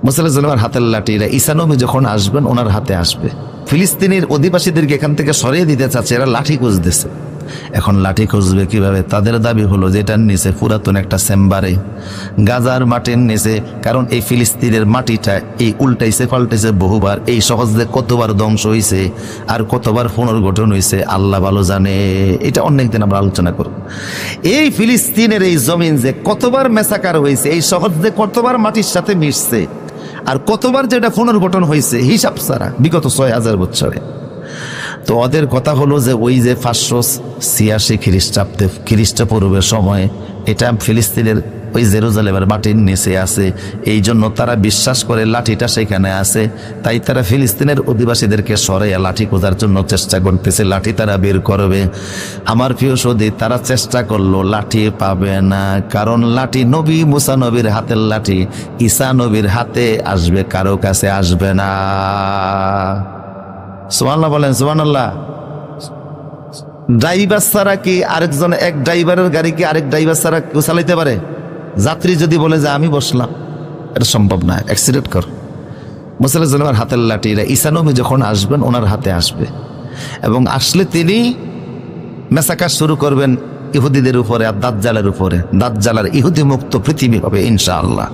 মুসা আলাইহিস সালামের হাতের লাঠিরা ঈসা নবী যখন আসবেন ওনার হাতে আসবে। ফিলিস্তিনের অধিবাসীদেরকে এখান থেকে সরিয়ে দিতে চাচ্ছে, এরা লাঠি খুঁজতেছে। এখন লাঠি খুঁজবে কিভাবে? তাদের দাবি হলো যে এটার নিচে পুরাতন একটা চেম্বারে গাজার মাটির নিচে, কারণ এই ফিলিস্তিনের মাটিটা এই উল্টাইছে পাল্টাইছে বহুবার, এই সহজে কতবার ধ্বংস হয়েছে আর কতবার পুনর্গঠন হয়েছে আল্লাহ ভালো জানে। এটা অনেকদিন আমরা আলোচনা করব। এই ফিলিস্তিনের এই জমিন যে কতবার মেসাকার হয়েছে, এই সহজে কতবার মাটির সাথে মিশছে আর কতবার যেটা পুনর্গঠন হয়েছে হিসাব ছাড়া বিগত 6000 বছরে। তো ওদের কথা হলো যে ওই যে 586 খ্রিস্টাব্দে খ্রিস্টপূর্বের সময় এটা ফিলিস্তিনের ওই জেরুজালেমের মাটির নিচে আছে, এই জন্য তারা বিশ্বাস করে লাঠিটা সেখানে আছে। তাই তারা ফিলিস্তিনের অধিবাসীদেরকে সরাইয়া লাঠি খোঁজার জন্য চেষ্টা করতেছে, লাঠি তারা বের করবে। আমার প্রিয় সৌদি, তারা চেষ্টা করলো, লাঠি পাবে না, কারণ লাঠি নবী মুসা নবীর হাতের লাঠি, ঈসা নবীর হাতে আসবে, কারো কাছে আসবে না। সুবহানাল্লাহ বলেন, সুবহানাল্লাহ। ড্রাইভার ছাড়া কি আরেকজন, এক ড্রাইভারের গাড়ি কি আরেক ড্রাইভার ছাড়া কেউ চালাইতে পারে? যাত্রী যদি বলে যে আমি বসলাম, এটা সম্ভব না, অ্যাক্সিডেন্ট কর। মুসা আলাইহিস সালামের হাতের লাঠিরা ঈসা নবী যখন আসবেন ওনার হাতে আসবে, এবং আসলে তিনি মেসাকার শুরু করবেন ইহুদিদের উপরে আর দাজ্জালের উপরে। দাজ্জাল আর ইহুদি মুক্ত পৃথিবী হবে ইনশাআল্লাহ।